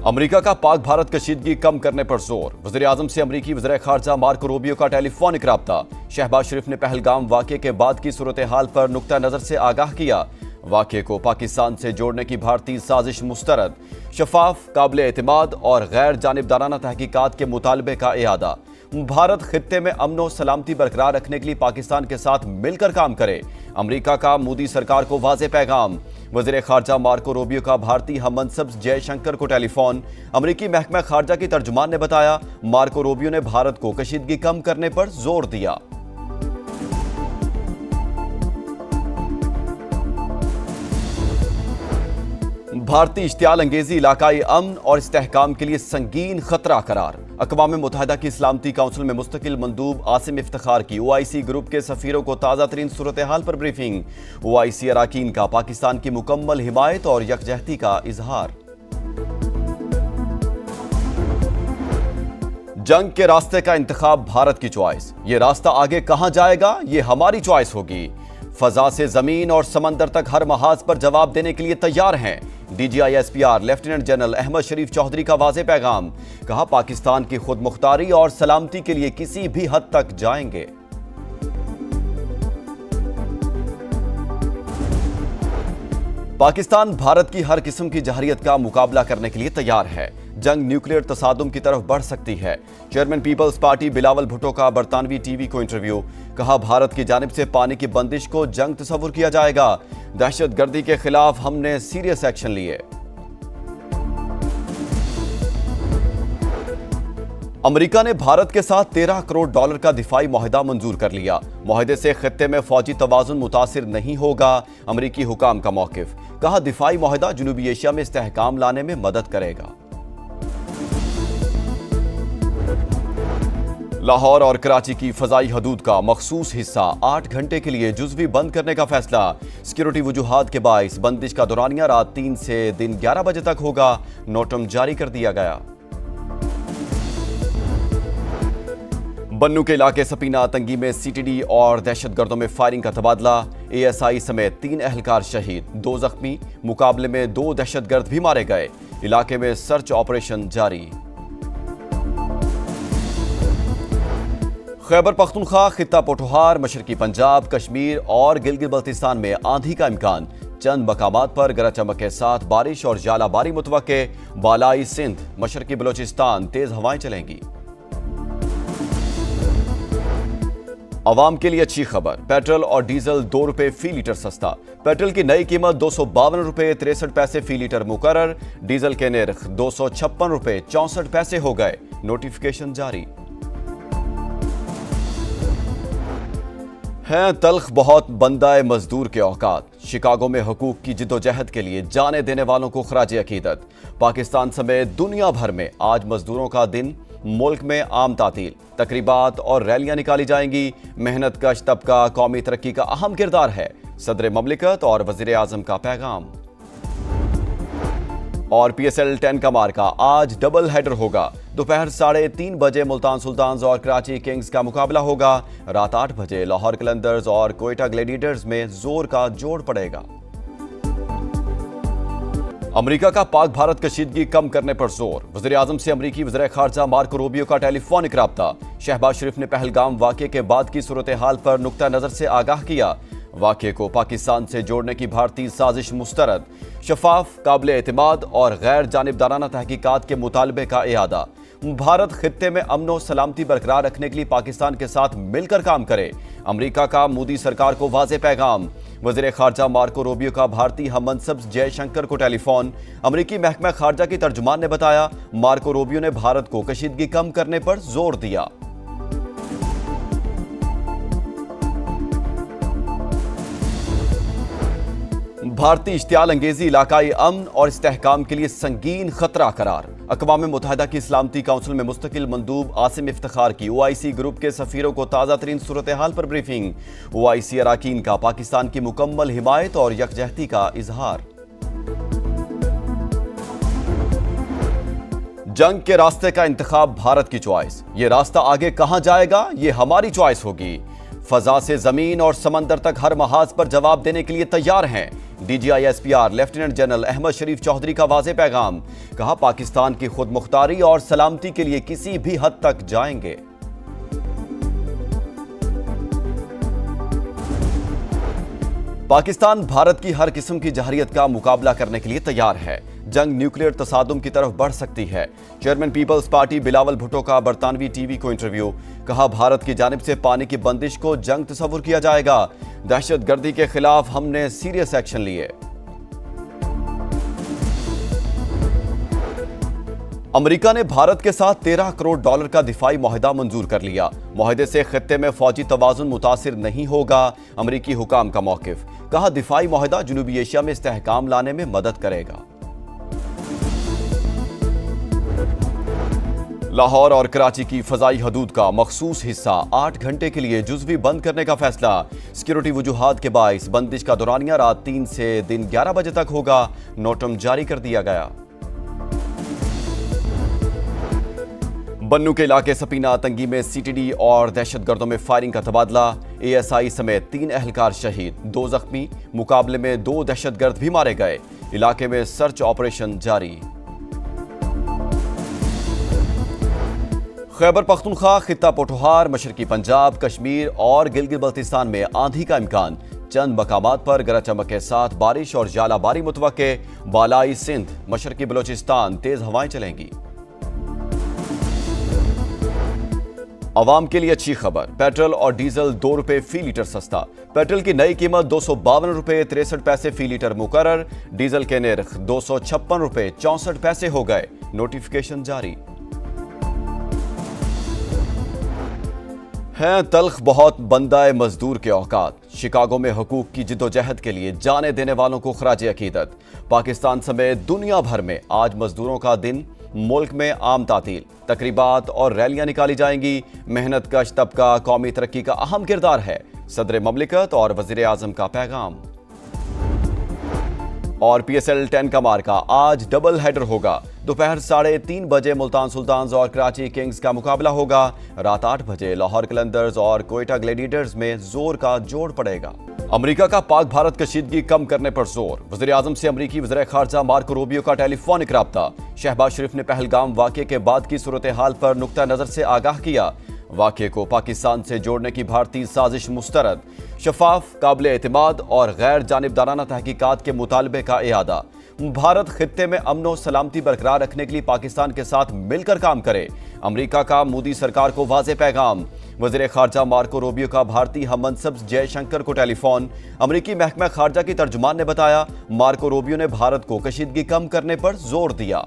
America का पाक भारत कशीदगी कम करने पर जोर। वज़ीर-ए-आज़म से अमेरिकी वज़ीर ख़ारजा मार्को रूबियो का टेलीफोनिक राब्ता। शहबाज शरीफ ने पहलगाम वाक़े के बाद की सूरत हाल पर नुक्ता नज़र से आगाह किया। वाक़े को पाकिस्तान से जोड़ने की भारतीय साजिश मुस्तरद। शफाफ, काबिल एतमाद और गैर जानिबदाराना तहकीकात के मुतालबे का इआदा। भारत खित्ते में अमन और सलामती बरकरार रखने के लिए पाकिस्तान के साथ मिलकर काम करे। अमेरिका का मोदी सरकार को वाज़ेह पैगाम। वज़ीर ख़ारजा मार्को रूबियो का भारतीय हममनसब जयशंकर को टेलीफोन। अमेरिकी महकमा ख़ारजा की तर्जुमान ने बताया, मार्को रूबियो ने भारत को कशीदगी कम करने पर जोर दिया। भारतीय इश्तियाल अंगेजी इलाकाई अमन और इस्तेहकाम के लिए संगीन खतरा करार। अक़वाम मुत्तहिदा की सलामती काउंसिल में मुस्तकिल मंदूब आसिम इफ्तिखार की OIC ग्रुप के सफीरों को ताज़ा तरीन सूरत हाल पर ब्रीफिंग। OIC अरकान का पाकिस्तान की मुकम्मल हिमायत और यकजहती का इजहार। जंग के रास्ते का इंतखाब भारत की चॉइस। ये रास्ता आगे कहां जाएगा, ये हमारी चॉइस होगी। फजा से जमीन और समंदर तक हर महाज पर जवाब देने के लिए तैयार हैं। DGI SPR lieutenant general Ahmed Sharif Chaudhry का वाज़ेह पैगाम। कहा, पाकिस्तान की खुद मुख्तारी और सलामती के लिए किसी भी हद तक जाएंगे। पाकिस्तान भारत की हर किस्म की जहरियत का मुकाबला करने के लिए तैयार है। जंग न्यूक्लियर तसादुम की तरफ बढ़ सकती है। Chairman Peoples Party Bilawal Bhutto का बरतानवी TV को इंटरव्यू। कहा, भारत की जानिब से पानी की बंदिश को जंग तस्वुर किया जाएगा। दहशतगर्दी के खिलाफ हमने सीरियस एक्शन लिए। अमेरिका ने भारत के साथ $13 करोड़ का दिफाई मुआहदा मंजूर कर लिया। मुआहदे से खित्ते में फौजी तवाज़ुन मुतासिर नहीं होगा। अमेरिकी हुकाम का मौकिफ। कहा, दिफाई मुआहदा जनूबी एशिया में इस्तेहकाम लाने में मदद करेगा। लाहौर और कराची की फजाई हदूद का मखसूस हिस्सा 8 घंटे के लिए जुज़वी बंद करने का फैसला। सिक्योरिटी वजूहात के बाइस बंदिश का दौरानिया रात 3 से दिन 11 बजे तक होगा। नोटम जारी कर दिया गया। बन्नू के इलाके सपीना तंगी में CTD और दहशतगर्दों में फायरिंग का तबादला। ASI समेत 3 एहलकार शहीद, 2 जख्मी। मुकाबले में 2 दहशतगर्द भी मारे गए। इलाके में सर्च ऑपरेशन जारी। खैबर पख्तूनख्वा, खित्ता पोठोहार, मशरकी पंजाब, कश्मीर और गिलगित बल्तिस्तान में आंधी का इम्कान। चंद मकामात पर गरज चमक के साथ बारिश और जालाबारी मुतवक्के। बालाई सिंध, मशरकी बलोचिस्तान तेज हवाएं चलेंगी। अवाम के लिए अच्छी खबर। पेट्रोल और डीजल ₹2 फी लीटर सस्ता। पेट्रोल की नई कीमत ₹252.63 फी लीटर मुकर्रर। डीजल के निर्ख ₹256.64 हो गए। नोटिफिकेशन जारी। हैं तल्ख बहुत बंदाए मजदूर के औकात। शिकागो में हुकूक की जिद्दोजहद के लिए जाने देने वालों को खराज अकीदत। पाकिस्तान समेत दुनिया भर में आज मजदूरों का दिन। मुल्क में आम तातील, तकरीबात और रैलियां निकाली जाएंगी। मेहनत कश तबका कौमी तरक्की का अहम किरदार है। सदर ममलिकत और वज़ीर-ए-आज़म का पैगाम। और PSL 10 का मार्का आज डबल हेडर होगा। दोपहर 3:30 बजे मुल्तान सुल्तान्स और कराची किंग्स का मुकाबला होगा। रात 8 बजे लाहौर कलंदर्स और कोयटा ग्लैडिएटर्स में जोर का जोड़ पड़ेगा। अमेरिका का पाक भारत कशीदगी कम करने पर जोर। वज़ीर-ए-आज़म से अमेरिकी वज़ीर ख़ारजा मार्को रूबियो का टेलीफोनिक राब्ता। शहबाज शरीफ ने पहलगाम वाक़े के बाद की सूरत हाल पर नुक्ता नज़र से आगाह किया। वाक़े को पाकिस्तान से जोड़ने की भारतीय साजिश मुस्तरद। शफाफ, काबिल एतमाद और गैर जानिबदाराना तहकीकात के मुतालबे का इआदा। भारत खित्ते में अमन और सलामती बरकरार रखने के लिए पाकिस्तान के साथ मिलकर काम करे। अमेरिका का मोदी सरकार को वाज़ेह पैगाम। वज़ीर ख़ारजा मार्को रूबियो का भारतीय हममनसब जयशंकर को टेलीफोन। अमेरिकी महकमा ख़ारजा की तर्जुमान ने बताया, मार्को रूबियो ने भारत को कशीदगी कम करने पर जोर दिया। भारतीय इश्तियाल अंगेजी इलाकाई अमन और इस्तेहकाम के लिए संगीन खतरा करार। अक़वाम मुत्तहिदा की सलामती काउंसिल में मुस्तकिल मंदूब आसिम इफ्तिखार की OIC ग्रुप के सफीरों को ताज़ा तरीन सूरत हाल पर ब्रीफिंग। OIC अरकान का पाकिस्तान की मुकम्मल हिमायत और यकजहती का इजहार। जंग के रास्ते का इंतखाब भारत की चॉइस। ये रास्ता आगे कहां जाएगा, ये हमारी चॉइस होगी। फजा से जमीन और समंदर तक हर महाज पर जवाब देने के लिए तैयार हैं। DGISPR lieutenant general Ahmed Sharif Chaudhry का वाज़े पैगाम, कहा पाकिस्तान की खुद मुख्तारी और सलामती के लिए किसी भी हद तक जाएंगे। पाकिस्तान भारत की हर किस्म की जहरियत का मुकाबला करने के लिए तैयार है। जंग न्यूक्लियर तसादुम की तरफ बढ़ सकती है। Chairman Peoples Party Bilawal Bhutto का बरतानवी टीवी को इंटरव्यू, कहा भारत की जानिब से पानी की बंदिश को जंग तस्वुर किया जाएगा। दहशतगर्दी के खिलाफ हमने सीरियस एक्शन लिए। अमेरिका ने भारत के साथ $13 करोड़ का दिफाई मुआहदा मंजूर कर लिया। मुआहदे से खित्ते में फौजी तवाजुन मुतासिर नहीं होगा। अमेरिकी हुकाम का मौकिफ, कहा दिफाई मुआहदा जनूबी एशिया में इस्तेहकाम लाने में मदद करेगा। लाहौर और कराची की फजाई हदूद का मखसूस हिस्सा 8 घंटे के लिए जुज़वी बंद करने का फैसला। सिक्योरिटी वजूहात के बाइस बंदिश का दौरानिया रात 3 से दिन 11 बजे तक होगा। नोटम जारी कर दिया गया। बन्नू के इलाके सपीना तंगी में CTD और दहशतगर्दों में फायरिंग का तबादला। ASI समेत 3 एहलकार शहीद, 2 जख्मी। मुकाबले में 2 दहशतगर्द भी मारे गए। इलाके में सर्च ऑपरेशन जारी। खैबर पख्तूनख्वा, खित्ता पोठोहार, मशरकी पंजाब, कश्मीर और गिलगित बल्तिस्तान में आंधी का इम्कान। चंद मकामात पर गरज चमक के साथ बारिश और जालाबारी मुतवक्के। बालाई सिंध, मशरकी बलोचिस्तान तेज हवाएं चलेंगी। अवाम के लिए अच्छी खबर, पेट्रोल और डीजल ₹2 फी लीटर सस्ता। पेट्रोल की नई कीमत ₹252.63 फी लीटर मुकर्रर। डीजल के निर्ख ₹256.64 हो गए। नोटिफिकेशन जारी। हैं तल्ख बहुत बंदाए मजदूर के औकात। शिकागो में हुकूक की जिद्दोजहद के लिए जाने देने वालों को खराज अकीदत। पाकिस्तान समेत दुनिया भर में आज मजदूरों का दिन। मुल्क में आम तातील, तकरीबात और रैलियां निकाली जाएंगी। मेहनत कश तबका कौमी तरक्की का अहम किरदार है। सदर ममलिकत और वजीर आजम का पैगाम। और PSL 10 का मार्का आज डबल हेडर होगा। दोपहर 3:30 बजे मुल्तान सुल्तान्स और कराची किंग्स का मुकाबला होगा। रात 8 बजे लाहौर कलंदर्स और कोयटा ग्लैडिएटर्स में जोर का जोड़ पड़ेगा। अमेरिका का पाक भारत कशीदगी कम करने पर जोर। वज़ीर आज़म से अमेरिकी वज़ीर ख़ारजा मार्को रूबियो का टेलीफोनिक राब्ता। शहबाज शरीफ ने पहलगाम वाक़े के बाद की सूरत हाल पर नुक्ता नज़र से आगाह किया। वाक़े को पाकिस्तान से जोड़ने की भारतीय साजिश मुस्तरद। शफाफ, काबिल एतमाद और गैर जानिबदाराना तहकीकात के मुतालबे का इयादा। भारत खित्ते में अमन और सलामती बरकरार रखने के लिए पाकिस्तान के साथ मिलकर काम करे। अमेरिका का मोदी सरकार को वाज़े पैगाम। वज़ीर ख़ारजा मार्को रूबियो का भारतीय हममनसब जयशंकर को टेलीफोन। अमेरिकी महकमा ख़ारजा की तर्जुमान ने बताया, मार्को रूबियो ने भारत को कशीदगी कम करने पर जोर दिया।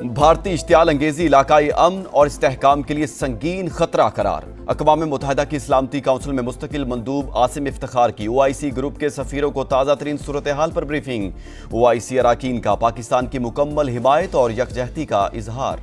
भारतीय इश्तियाल अंगेजी इलाकाई अमन और इस्तेहकाम के लिए संगीन खतरा करार। अक़वाम मुत्तहिदा की सलामती काउंसिल में मुस्तकिल मंदूब आसिम इफ्तिखार की OIC ग्रुप के सफ़ीरों को ताज़ा तरीन सूरत हाल पर ब्रीफिंग। OIC अराकीन का पाकिस्तान की मुकम्मल हिमायत और यकजहती का इजहार।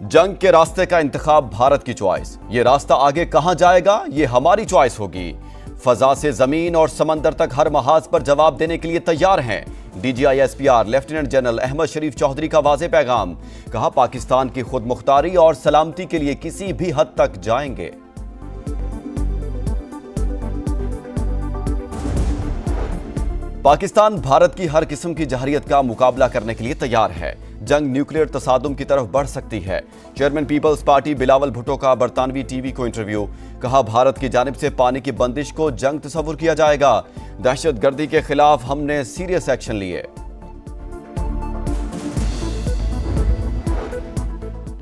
जंग के रास्ते का इंतखाब भारत की चॉइस। ये रास्ता आगे कहां जाएगा, ये हमारी चॉइस होगी। फजा से जमीन और समंदर तक हर महाज पर जवाब देने के लिए तैयार हैं। DGISPR lieutenant general Ahmed Sharif Chaudhry का वाज़े पैगाम, कहा पाकिस्तान की खुद मुख्तारी और सलामती के लिए किसी भी हद तक जाएंगे। पाकिस्तान भारत की हर किस्म की जहरियत का मुकाबला करने के लिए तैयार है। जंग न्यूक्लियर तसादुम की तरफ बढ़ सकती है। Chairman Peoples Party Bilawal Bhutto का बरतानवी टीवी को इंटरव्यू, कहा भारत की जानिब से पानी की बंदिश को जंग तस्वुर किया जाएगा। दहशतगर्दी के खिलाफ हमने सीरियस एक्शन लिए।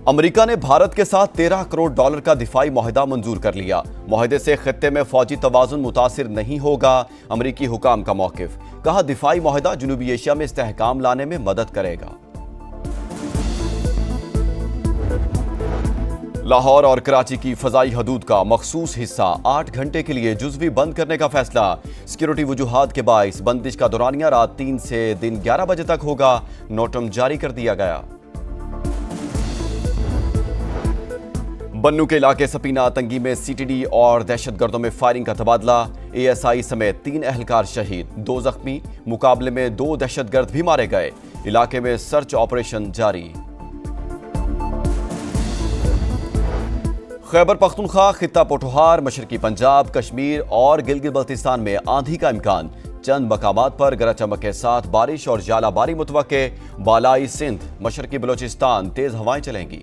अमेरिका ने भारत के साथ $13 करोड़ का दिफाई मुआहदा मंजूर कर लिया। मुआहदे से खित्ते में फौजी तवाजुन मुतासिर नहीं होगा। अमेरिकी हुकाम का मौकिफ, कहा दिफाई मुआहदा जनूबी एशिया में इस्तेहकाम लाने में मदद करेगा। लाहौर और कराची की फजाई हदूद का मखसूस हिस्सा 8 घंटे के लिए जुज़वी बंद करने का फैसला। सिक्योरिटी वजूहात के बाइस बंदिश का दौरानिया रात 3 से दिन 11 बजे तक होगा। नोटम जारी कर दिया गया। बन्नू के इलाके सपीना तंगी में CTD और दहशतगर्दों में फायरिंग का तबादला। ASI समेत 3 एहलकार शहीद, 2 जख्मी। मुकाबले में 2 दहशतगर्द भी मारे गए। इलाके में सर्च ऑपरेशन जारी। खैबर पख्तूनख्वा, खित्ता पोठोहार, मशरकी पंजाब, कश्मीर और गिलगित बल्तिस्तान में आंधी का इम्कान। चंद मकामात पर गरज चमक के साथ बारिश और जालाबारी मुतवक्के। बालाई सिंध, मशरकी बलोचिस्तान तेज हवाएं चलेंगी।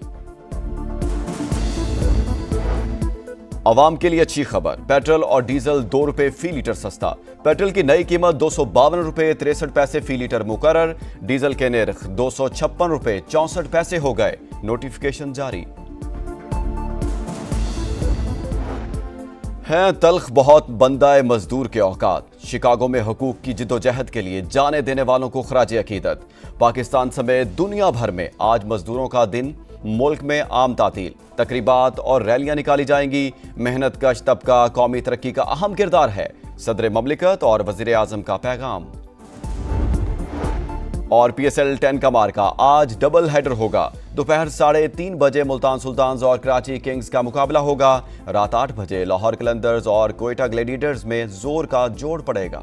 अवाम के लिए अच्छी खबर, पेट्रोल और डीजल 2 रुपए फी लीटर सस्ता। पेट्रोल की नई कीमत 252 रुपए 63 पैसे फी लीटर मुकर्रर। डीजल के निर्ख 256 रुपए 64 पैसे हो गए। नोटिफिकेशन जारी। हैं तल्ख बहुत बंदाए मजदूर के औकात। शिकागो में हुकूक की जिद्दोजहद के लिए जाने देने वालों को खराज अकीदत। पाकिस्तान समेत दुनिया भर में आज मजदूरों का दिन। मुल्क में आम तातील, तकरीबात और रैलियां निकाली जाएंगी। मेहनत कश तबका कौमी तरक्की का अहम किरदार है, सदर ममलिकत और वजीर आजम का पैगाम। और PSL 10 का मार्का आज डबल हेडर होगा। दोपहर 3:30 बजे मुल्तान सुल्तान्स और कराची किंग्स का मुकाबला होगा। रात 8 बजे लाहौर कलंदर्स और कोयटा ग्लैडिएटर्स में जोर का जोड़ पड़ेगा।